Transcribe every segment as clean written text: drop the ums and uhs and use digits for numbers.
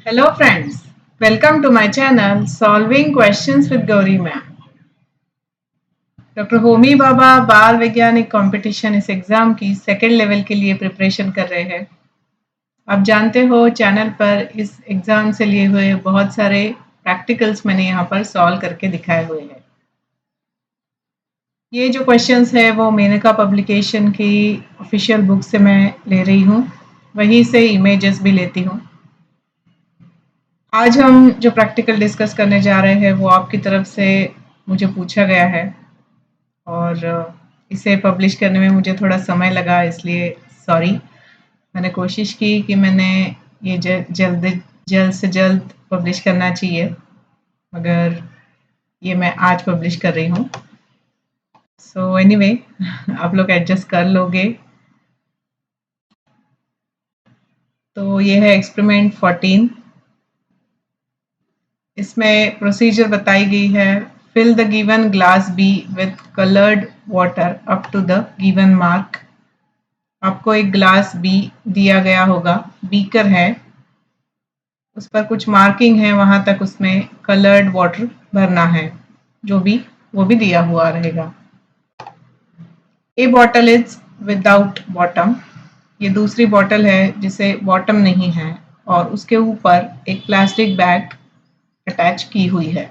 Hello friends, welcome to my channel Solving Questions with Gauri Ma'am. Doctor Homi Bhabha बाल वैज्ञानिक competition इस exam की second level के लिए प्रिपरेशन कर रहे हैं। आप जानते हो चैनल पर इस एग्जाम से लिए हुए बहुत सारे प्रैक्टिकल्स मैंने यहाँ पर सॉल्व करके दिखाए हुए हैं। ये जो क्वेश्चंस है वो मेनका पब्लिकेशन की ऑफिशियल बुक से मैं ले रही हूँ, वहीं से इमेजेस भी लेती हूँ। आज हम जो प्रैक्टिकल डिस्कस करने जा रहे हैं वो आपकी तरफ से मुझे पूछा गया है और इसे पब्लिश करने में मुझे थोड़ा समय लगा, इसलिए सॉरी। मैंने कोशिश की कि मैंने ये जल्द से जल्द पब्लिश करना चाहिए, मगर ये मैं आज पब्लिश कर रही हूँ। सो एनीवे, आप लोग एडजस्ट कर लोगे। तो ये है एक्सपेरिमेंट 14। इसमें प्रोसीजर बताई गई है। Fill the given glass B with coloured water up to the given mark. आपको एक ग्लास बी दिया गया होगा, बीकर है, उस पर कुछ मार्किंग है, वहां तक उसमें कलर्ड वाटर भरना है, जो भी वो भी दिया हुआ रहेगा। ए बॉटल इज विदाउट बॉटम। ये दूसरी बॉटल है जिसे बॉटम नहीं है और उसके ऊपर एक प्लास्टिक बैग अटैच की हुई है।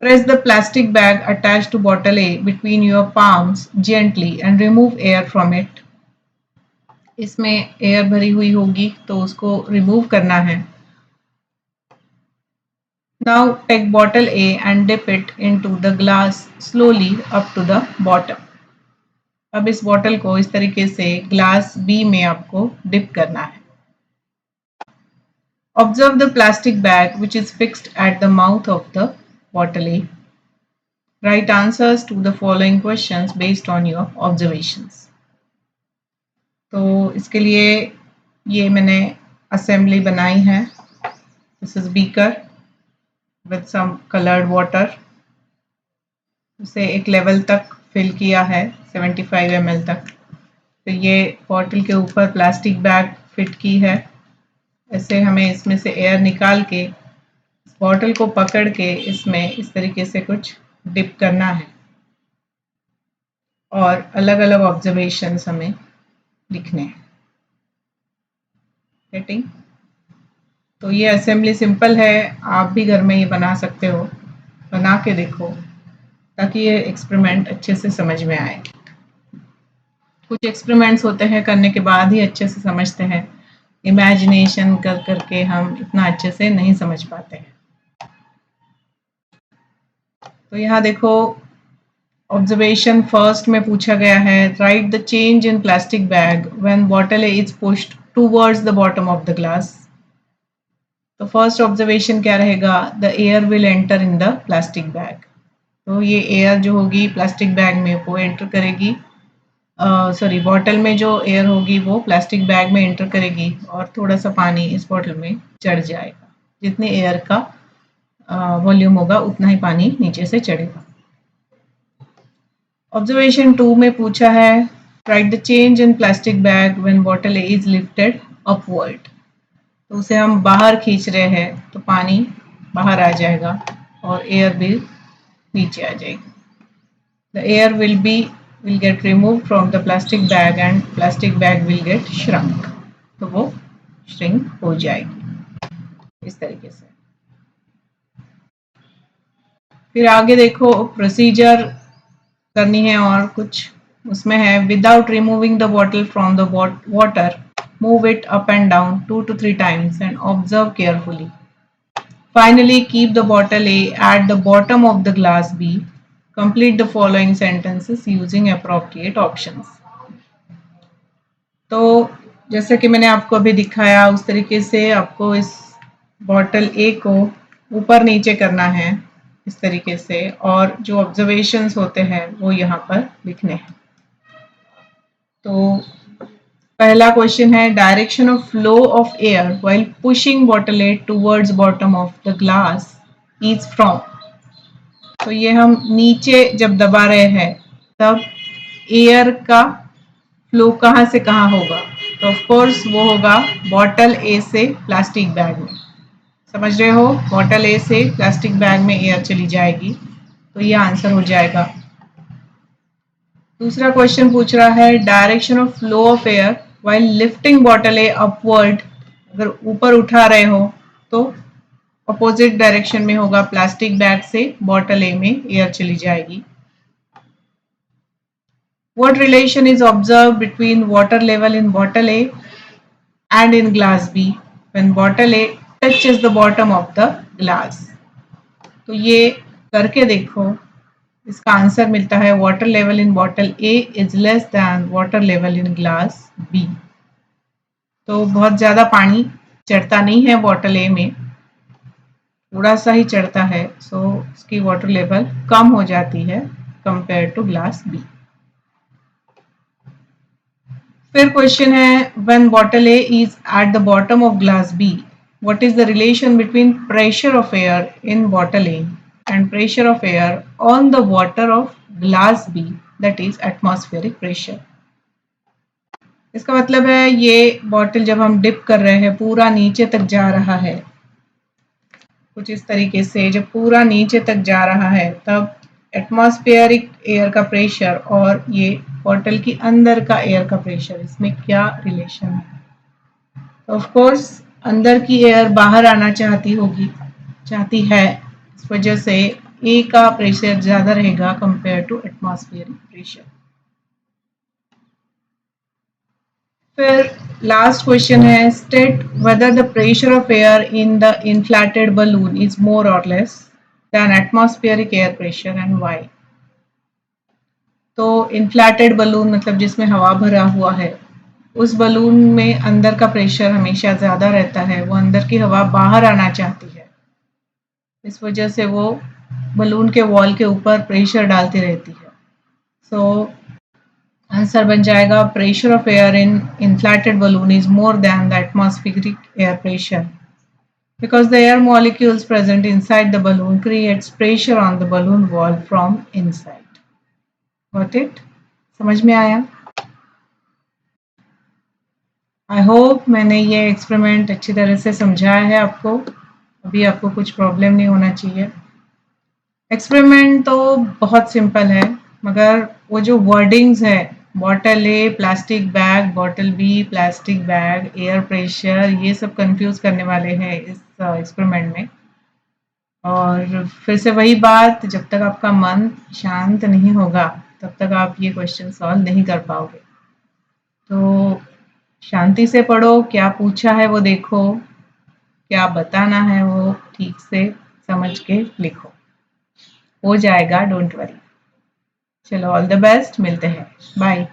Press the plastic bag attached to bottle A between your palms gently and remove air from it. इसमें एयर भरी हुई होगी तो उसको रिमूव करना है। Now take bottle A and dip it into the glass slowly up to the bottom. अब इस बॉटल को इस तरीके से ग्लास B में आपको डिप करना है। Observe the plastic bag which is fixed at the mouth of the bottle A. Write answers to the following questions based on your observations. तो इसके लिए ये मैंने असेंबली बनाई है। This is beaker with some coloured water. उसे एक level तक फिल किया है 75 ml तक। तो ये बॉटल के ऊपर प्लास्टिक बैग फिट की है। ऐसे हमें इसमें से एयर निकाल के इस बॉटल को पकड़ के इसमें इस तरीके से कुछ डिप करना है और अलग अलग ऑब्जर्वेशंस हमें लिखने हैं। गेटिंग? तो ये असेंबली सिंपल है, आप भी घर में ये बना सकते हो, बना के देखो ताकि ये एक्सपेरिमेंट अच्छे से समझ में आए। कुछ एक्सपेरिमेंट्स होते हैं करने के बाद ही अच्छे से समझते हैं, इमेजिनेशन कर करके हम इतना अच्छे से नहीं समझ पाते हैं। तो यहाँ देखो, ऑब्जर्वेशन फर्स्ट में पूछा गया है, right the change in plastic bag when bottle is pushed towards the bottom of the glass. तो फर्स्ट ऑब्जर्वेशन क्या रहेगा, the air will enter in the plastic bag. तो ये एयर जो होगी प्लास्टिक बैग में वो एंटर करेगी, सॉरी बॉटल में जो एयर होगी वो प्लास्टिक बैग में एंटर करेगी और थोड़ा सा पानी इस बॉटल में चढ़ जाएगा। जितने एयर का वॉल्यूम होगा उतना ही पानी नीचे से चढ़ेगा। ऑब्जर्वेशन 2 में पूछा है, right the change in plastic bag when bottle is lifted upward. तो उसे हम बाहर खींच रहे हैं तो पानी बाहर आ जाएगा और एयर भी नीचे आ जाएगी। The air will get removed from the plastic bag and plastic bag will get shrunk. तो वो shrink हो जाएगी इस तरीके से। फिर आगे देखो, प्रोसीजर करनी है और कुछ उसमें है, without removing the bottle from the water move it up and down 2 to 3 times and observe carefully. Finally, keep the bottle A at the bottom of the glass B. Complete the following sentences using appropriate options. तो जैसे कि मैंने आपको अभी दिखाया उस तरीके से आपको इस बॉटल A को ऊपर नीचे करना है इस तरीके से, और जो ऑब्जर्वेशंस होते हैं वो यहाँ पर लिखने हैं। तो पहला क्वेश्चन है, direction of flow of air while pushing bottle A towards bottom of the glass is from. तो ये हम नीचे जब दबा रहे हैं तब एयर का फ्लो कहाँ से कहाँ होगा? तो ऑफ कोर्स वो होगा बॉटल ए से प्लास्टिक बैग में। समझ रहे हो? बॉटल ए से प्लास्टिक बैग में एयर चली जाएगी, तो ये आंसर हो जाएगा। दूसरा क्वेश्चन पूछ रहा है direction of flow of air while lifting bottle A upward. अगर ऊपर उठा रहे हो तो अपोजिट डायरेक्शन में होगा, प्लास्टिक बैग से बॉटल ए में एयर चली जाएगी। What relation is observed between water level in bottle A and in glass B when bottle A touches the bottom of the glass? तो ये करके देखो, इसका आंसर मिलता है water level in bottle A is less than water level in glass B. तो बहुत ज़्यादा पानी चढ़ता नहीं है बॉटल ए में, थोड़ा सा ही चढ़ता है, सो इसकी वाटर लेवल कम हो जाती है कंपेयर टू ग्लास बी। फिर क्वेश्चन है when bottle A is at the bottom of glass B what is the relation between pressure of air in bottle A and pressure of air on the water of glass B that is atmospheric pressure. इसका मतलब है ये bottle जब हम dip कर रहे हैं पूरा नीचे तक जा रहा है, कुछ इस तरीके से जब पूरा नीचे तक जा रहा है तब एटमॉस्फेरिक एयर का प्रेशर और ये बॉटल की अंदर का एयर का प्रेशर, इसमें क्या रिलेशन है? तो ऑफ कोर्स अंदर की एयर बाहर आना चाहती है, इस वजह से ए का प्रेशर ज़्यादा रहेगा कंपेयर टू एटमॉस्फेरिक प्रेशर। फिर लास्ट क्वेश्चन है state whether the pressure of air in the inflated balloon is more or less than atmospheric air pressure and why. तो इन्फ्लेटेड बलून मतलब जिसमें हवा भरा हुआ है, उस बलून में अंदर का प्रेशर हमेशा ज़्यादा रहता है, वो अंदर की हवा बाहर आना चाहती है, इस वजह से वो बलून के वॉल के ऊपर प्रेशर डालती रहती है। सो आंसर बन जाएगा pressure of air in inflated balloon is more than the atmospheric air pressure because the air molecules present inside the balloon creates pressure on the balloon wall from inside. Got it? समझ में आया? I hope मैंने ये experiment अच्छी तरह से समझाया है आपको, अभी आपको कुछ प्रॉब्लम नहीं होना चाहिए। एक्सपेरिमेंट तो बहुत सिंपल है, मगर वो जो वर्डिंग्स है bottle A plastic bag, bottle B plastic bag, air pressure, ये सब कंफ्यूज करने वाले हैं इस एक्सपेरिमेंट में। और फिर से वही बात, जब तक आपका मन शांत नहीं होगा तब तक आप ये क्वेश्चन सॉल्व नहीं कर पाओगे। तो शांति से पढ़ो, क्या पूछा है वो देखो, क्या बताना है वो ठीक से समझ के लिखो, हो जाएगा, डोंट वरी। चलो ऑल द बेस्ट, मिलते हैं, बाय।